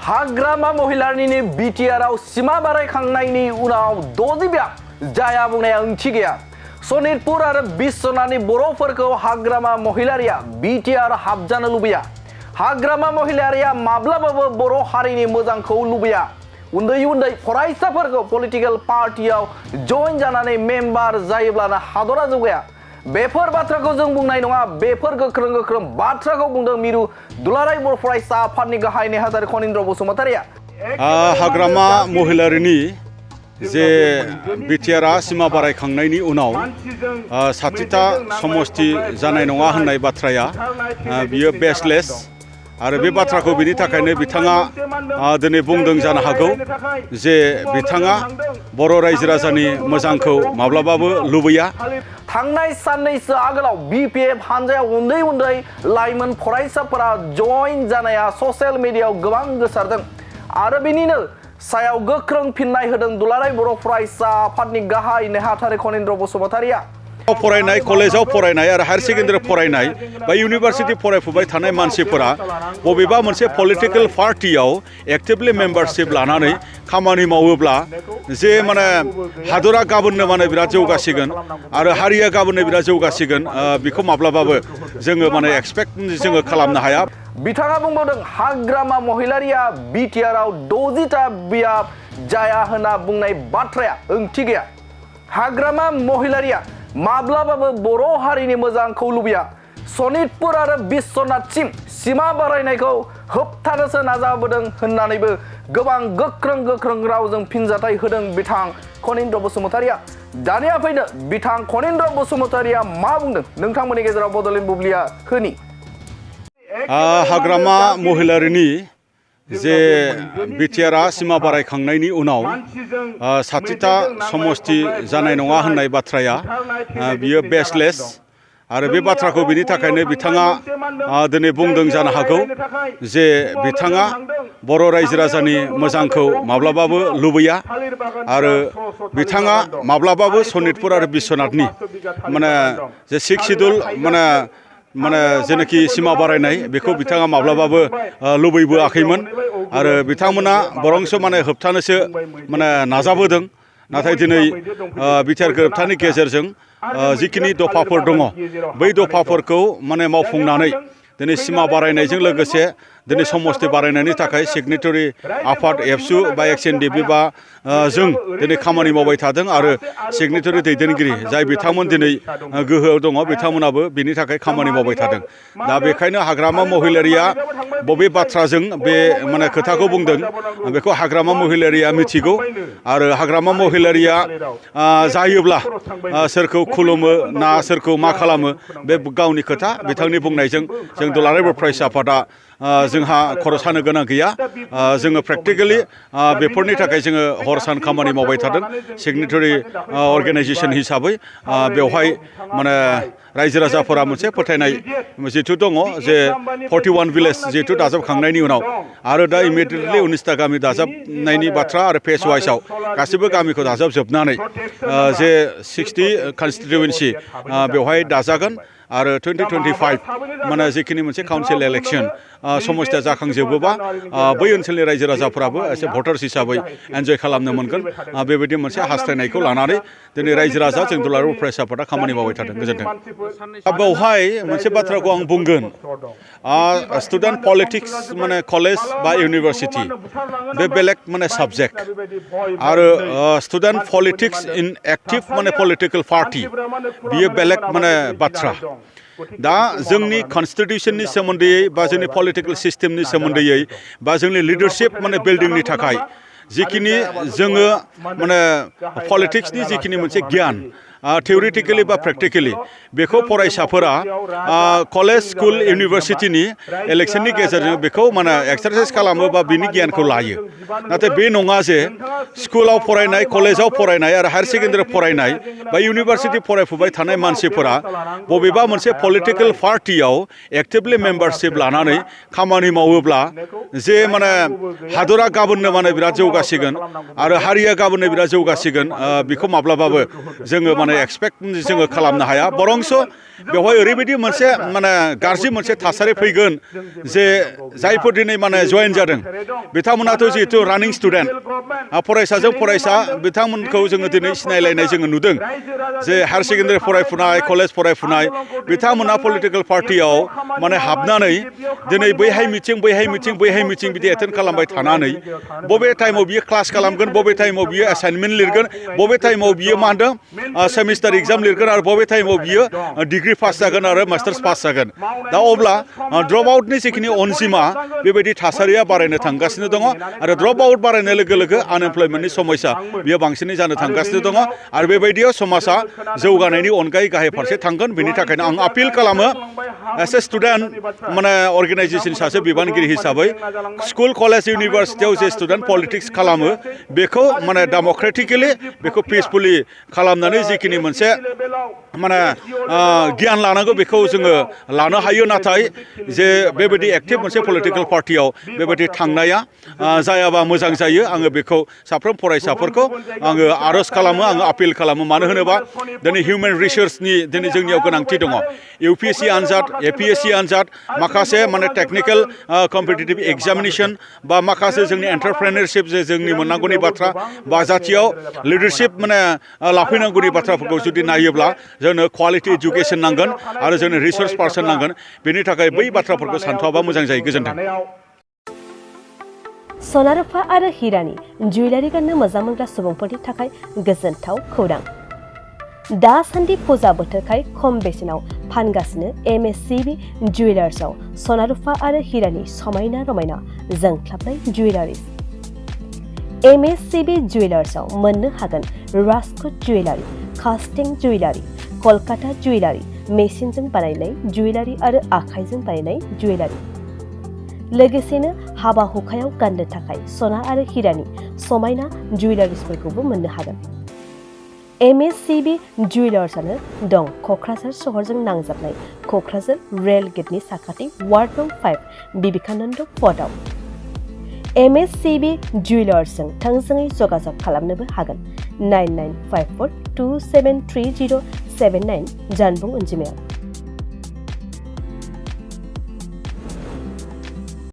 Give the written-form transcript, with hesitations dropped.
हाग्रामा महिलारिनि बिटिआरआव सिमा बारायखांनायनि उनाव दजिब्या जाया बुंनाया ओंथि गैया। सनितपुर आरो बिश्वनाथनि बर'फोरखौ हाग्रामा महिलारिया बिटिआर हाबजानो लुबैया। हाग्रामा महिलारिया माब्लाबाबो बर' हारिनि मोजांखौ लुबैया। उन्दै उन्दै फरायसाफोरखौ पलिटिकल पार्टियाव जइन जानानै मेम्बार जायोब्लानो हादरा जौगाया। बेफोर बाथ्राखौ जों बुंनाय नङा, बेफोर गोख्रों गोख्रों बाथ्राखौ बुंदों मिरु दुलाराय बर' फरायसा आफादनि गाहाय नेहाथारि खनीन्द्र बसुमतारिया। हाग्रामा महिलारिनि जे बिटिआरआ सिमा बारायखांनायनि उनाव 60टा समष्टि जानाय नङा होननाय बाथ्राया बियो बेसलेस आरो बे बाथ्राखौ बिनि थाखायनो बिथाङा दिनै बुंदों जानो हागौ जे बिथाङा बर' रायजो राजानि मोजांखौ माब्लाबाबो लुबैया। थांनाय साननैसो आगोलाव बिपिएफ हानजायाव उन्दै उन्दै लाइमोन फरायसाफोरा जइन जानाया ससियेल मिडियायाव गोबां गोसारदों आरो बिनिनो सायाव गोख्रों फिननाय होदों दुलाराय बर' फरायसा आफादनि गाहाय नेहाथारि खनीन्द्र बसुमतारिया। फरायनाय कलेजाव फरायनाय आरो हायार सेकेन्डारि फरायनाय बा इउनिभार्सिटि फरायफुबाय थानाय मानसिफोरा बबेबा मोनसे पलिटिकल पार्टियाव एक्टिभलि मेम्बारशिप लानानै खामानि मावोब्ला जे माने हादरा गाबोननो माने बिराद जौगासिगोन आरो हारिया गाबोननो बिराद जौगासिगोन बेखौ माब्लाबाबो जोङो माने एक्सपेक्ट जोङो खालामनो हाया। बिथाङा बुंबावदों हाग्रामा महिलारिया बिटिआरआव 60टा बियाब जाया होनना बुंनाय बाथ्राया ओंथि गैया। हाग्रामा महिलारिया माब्लाबाबो बर' हारिनि मोजांखौ लुबैया। सनितपुर आरो बिश्वनाथसिम सिमा बारायनायखौ होबथानोसो नाजाबोदों होननानैबो गोबां गोख्रों गोख्रों रावजों फिनजाथाय होदों बिथां खनीन्द्र बसुमतारिया। दानिया फैनो बिथां खनीन्द्र बसुमतारिया मा बुंदों नोंथांमोननि गेजेराव बड'लेण्ड बुब्लिया होनि। हाग्रामा महिलारिनि जे बिटिआरआ सिमा बारायखांनायनि उनाव 60टा समष्टि जानाय नङा होननाय बाथ्राया बियो बेसलेस आरो बे बाथ्राखौ बिनि थाखायनो बिथाङा दिनै बुंदों जानो हागौ जे बिथाङा बर' रायजो राजानि मोजांखौ माब्लाबाबो लुबैया आरो बिथाङा माब्लाबाबो सनितपुर आरो बिश्वनाथनि माने जे 6 सिडुल माने जेनाखि सिमा बारायनाय बेखौ बिथाङा माब्लाबाबो लुबैबोआखैमोन आरो बिथांमोना बरंसो माने होबथानोसो माने नाजाबोदों। नाथाय दिनै बिटिआर गोरोबथानि गेजेरजों जिखिनि दफाफोर दङ बै दफाफोरखौ माने मावफुंनानै दिनै सिमा बारायनायजों लोगोसे दिनै समष्टि बारायनायनि थाखाय सिगनेटरि आफाद एबसु बा एक्सएनडिपि बा जों दिनै खामानि मावबाय थादों आरो सिगनेटरि दैदेनगिरि जाय बिथांमोन दिनै गोहोआव दङ बिथांमोनाबो बिनि थाखाय खामानि मावबाय थादों। दा बेखायनो हाग्रामा महिलारिया बबे बाथ्राजों बे माने खोथाखौ बुंदों बेखौ हाग्रामा महिलारिया मिथिगौ आरो हाग्रामा महिलारिया जायोब्ला सोरखौ खुलुमो ना सोरखौ मा खालामो बे गावनि खोथा। बिथांनि बुंनायजों जों दुलाराय बर' फरायसा आफादा जोंहा खर' सानो गोनां गैया। जोङो प्रेक्टिकेलि बेफोरनि थाखाय जोङो हर सान खामानि मावबाय थादों सिगनेटरि अर्गेनाइजेसन हिसाबै। बेवहाय माने रायजो राजाफोरा मोनसे फोथायनाय जिथु दङ जे 41 भिलेज जिहेतु दाजाबखांनायनि उनाव आरो दा इमिडियेटलि 19टा गामि दाजाबनायनि बाथ्रा आरो फेज वाइसआव गासैबो गामिखौ दाजाबजोबनानै जे 60 कनस्टिटुवेन्सि बेवहाय दाजागोन आरो 2025 माने जिखिनि मोनसे काउन्सिल इलेक्सन समस्या जाखांजोबोबा बै ओनसोलनि रायजो राजाफोराबो एसे भटार्स हिसाबै एन्जय खालामनो मोनगोन। बेबायदि मोनसे हास्थायनायखौ लानानै दिनै रायजो राजा जों दुलाराय फरायसा आफादा खामानि मावबाय थादों। गोजोन्थों। बेवहाय मोनसे बाथ्राखौ आं बुंगोन स्टुडेन्ट पलिटिक्स माने कलेज बा इउनिभार्सिटि बे बेलेग माने साबजेक्ट आरो स्टुडेन्ट पलिटिक्स इन एक्टिभ माने पलिटिकेल पार्टि बियो बेलेग माने बाथ्रा। दा जोंनि कनस्टिटिउसननि सोमोन्दै बा जोंनि पलिटिकेल सिस्टेमनि सोमोन्दै बा जोंनि लिडारशिप माने बिल्डिंनि थाखाय जिखिनि जोङो माने पलिटिक्सनि जिखिनि मोनसे गियान थिउरिटिकेलि बा प्रेक्टिकेलि बेखौ फरायसाफोरा कलेज स्कुल इउनिभार्सिटिनि इलेक्सननि गेजेरजों बेखौ माने एक्सारसाइज खालामो बा बिनि गियानखौ लायो। नाथाय बे नङा जे स्कुलाव फरायनाय कलेजाव फरायनाय आरो हायार सेकेन्डारि फरायनाय बा इउनिभार्सिटि फरायफुबाय थानाय मानसिफोरा बबेबा मोनसे पलिटिकल पार्टियाव एक्टिभलि मेम्बारशिप लानानै खामानि मावोब्ला जे माने हादरा गाबोननो माने बिराद जौगासिगोन आरो हारिया गाबोननो बिराद जौगासिगोन बेखौ माब्लाबाबो जोङो माने एक्सपेक्ट जोङो खालामनो हाया बरंस बेवहाय ओरैबायदि मोनसे माने गाज्रि मोनसे थासारि फैगोन जे जायफोर दिनै माने जयेन जादों बिथांमोनाथ' जिहेतु रानिं स्टुडेन्ट फरायसाजों फरायसा बिथांमोनखौ जोङो दिनै सिनायलायनाय जोङो नुदों जे हायार सेकेन्डारि फरायफुनाय कलेज फरायफुनाय बिथांमोना पलिटिकेल पार्टियाव माने हाबनानै दिनै बैहाय मिथिं बिदि एटेन्ड खालामबाय थानानै बबे टाइमाव बियो क्लास खालामगोन बबे टाइमाव बियो एसाइनमेन्ट लिरगोन बबे टाइमाव बियो मा होनदों सेमिस्टार एग्जाम लिरगोन आरो बबे टाइमाव बियो डिग्री पास जागोन आरो मास्टार्स पास जागोन दा अब्ला ड्रप आउटनि जिखिनि अनजिमा बेबायदि थासारिया बारायनो थांगासिनो दङ आरो ड्रप आउट बारायनाय लोगो लोगो आनएमप्लयमेन्टनि समस्या बियो बांसिनै जानो थांगासिनो दङ आरो बेबायदियाव समाजा जौगानायनि अनगायै गाहाय फारसे थांगोन बेनि थाखायनो आं आपिल खालामो एस ए स्टुडेन्ट माने अर्गेनाइजेसन सासे बिबानगिरि हिसाबै स्कुल कलेज इउनिभारसिटियाव जे स्टुडेन्ट पलिटिक्स खालामो बेखौ माने डेम'क्रेटिकेलि बेखौ पिसफुलि खालामनानै जिखिनि मोनसे माने गियान लानांगौ बेखौ जोङो लानो हायो नाथाय जे बेबायदि एक्टिभ मोनसे पलिटिकेल पार्टियाव बेबायदि थांनाया जायाबा मोजां जायो आङो बेखौ साफ्रोम फरायसाफोरखौ आङो आर'ज खालामो आङो आपिल खालामो मानो होनोबा दिनै हिउमेन रिसोर्सनि दिनै जोंनियाव गोनांथि दङ UPSC आनजाद APSC आनजाद माखासे माने टेकनिकेल कम्पिटिटिभ एग्जामिनेसन बा माखासे जोंनि एन्टारप्रेनारशिप जे जोंनि मोननांगौनि बाथ्रा बा जाथियाव लिडारशिप माने लाफैनांगौनि बाथ्राफोरखौ जुदि नायोब्ला जोंनो क्वालिटि इडुकेसन नांगोन आरो जोंनो रिसोर्स पार्सन नांगोन बेनि थाखाय बै बाथ्राफोरखौ सानथ'आबा मोजां जायो गोजोन्थों सना रुफा आरो हिरानि जुवेलारि गाननो मोजां मोनग्रा सुबुंफोरनि थाखाय गोजोनथाव खौरां दासान्दि फुजा बोथोरखाय खम बेसेनाव फानगासिनो MSCB जुवेलार्सआव सना रुफा आरो हिरानि समायना रमायना जोंख्लाबनाय जुवेलारिस MSCB जुवेलार्सआव मोननो हागोन राजकोट जुवेलारि कास्टिं जुवेलारि कलकाता जुवेलारि मेसिनजों बानायनाय जुवेलारि आरो आखाइजों बानायनाय जुवेलारि लोगोसेनो हाबा हुखायाव गाननो थाखाय सना आरो हिरानि समायना जुवेलारिसफोरखौबो मोननो हागोन MSCB जुवेलार्सआनो दं क'क्राझार सहरजों नांजाबनाय क'क्राझार रेल गेटनि साखाथि वार्ड नं 5 बिबेकानन्द पथआव MSCB जुवेलार्सजों थोंजोङै जगाजग खालामनोबो हागोन 9954273079 जानबुं अनजिमायाव